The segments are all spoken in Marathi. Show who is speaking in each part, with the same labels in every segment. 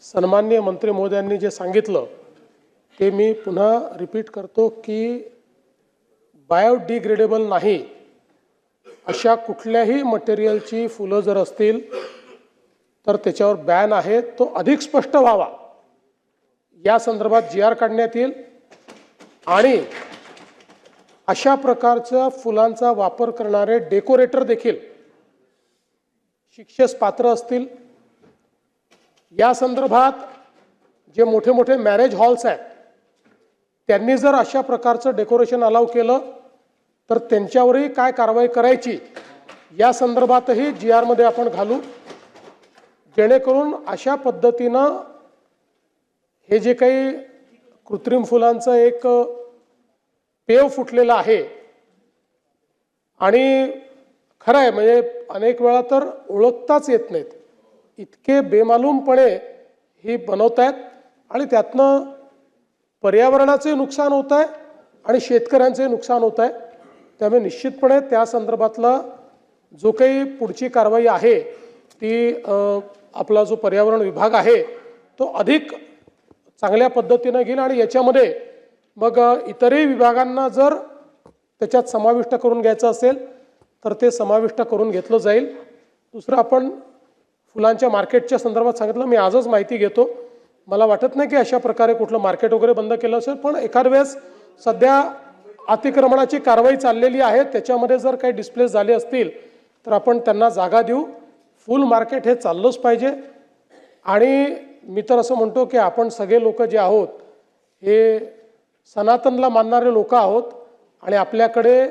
Speaker 1: सन्माननीय मंत्री महोदयांनी जे सांगितलं ते मी पुन्हा रिपीट करतो की बायोडिग्रेडेबल नाही अशा कुठल्याही मटेरियलची फुलं जर असतील तर त्याच्यावर बॅन आहे, तो अधिक स्पष्ट व्हावा या संदर्भात GR काढण्यात येईल आणि अशा प्रकारच्या फुलांचा वापर करणारे डेकोरेटर देखील शिक्षेस पात्र असतील। या संदर्भात जे मोठे मोठे मॅरेज हॉल्स आहेत त्यांनी जर अशा प्रकारचं डेकोरेशन अलाउ केलं तर त्यांच्यावरही काय कारवाई करायची या संदर्भातही GR मध्ये आपण घालू, जेणेकरून अशा पद्धतीनं हे जे काही कृत्रिम फुलांचं एक पेव फुटलेला आहे आणि खरं आहे म्हणजे अनेक वेळा तर ओळखताच येत नाहीत, इतके बेमालूमपणे ही बनवत आहेत आणि त्यातनं पर्यावरणाचे नुकसान होत आहे आणि शेतकऱ्यांचे नुकसान होत आहे। त्यामुळे निश्चितपणे त्या संदर्भातला जो काही पुढची कारवाई आहे ती आपला जो पर्यावरण विभाग आहे तो अधिक चांगल्या पद्धतीने घेईल आणि याच्यामध्ये मग इतरही विभागांना जर त्याच्यात समाविष्ट करून घ्यायचं असेल तर ते समाविष्ट करून घेतलं जाईल। दुसरं आपण फुलांच्या मार्केटच्या संदर्भात सांगितलं, मी आजच माहिती घेतो, मला वाटत नाही की अशा प्रकारे कुठलं मार्केट वगैरे बंद केलं असेल, पण एखाद वेळेस सध्या अतिक्रमणाची कारवाई चाललेली आहे त्याच्यामध्ये जर काही डिस्प्लेस झाले असतील तर आपण त्यांना जागा देऊ। फुल मार्केट हे चाललंच पाहिजे आणि मी तर असं म्हणतो की आपण सगळे लोक जे आहोत हे सनातनला मानणारे लोक आहोत आणि आपल्याकडे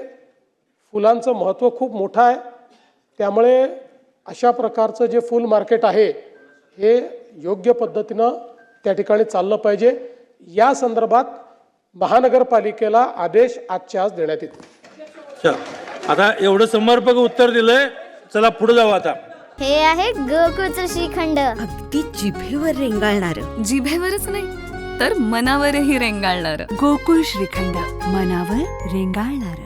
Speaker 1: फुलांचं महत्त्व खूप मोठं आहे, त्यामुळे अशा प्रकारचं जे फुल मार्केट आहे हे योग्य पद्धतीनं त्या ठिकाणी चाललं पाहिजे। या संदर्भात महानगरपालिकेला आदेश आजच्या आज देण्यात येतील।
Speaker 2: आता एवढं समर्पक उत्तर दिलंय, चला पुढे जाऊ आता।
Speaker 3: हे आहे गोकुळचं श्रीखंड,
Speaker 4: अगदी जिभेवर रेंगाळणार,
Speaker 5: जिभेवरच नाही तर मनावरही रेंगाळणार
Speaker 4: गोकुळ श्रीखंड, मनावर रेंगाळणार।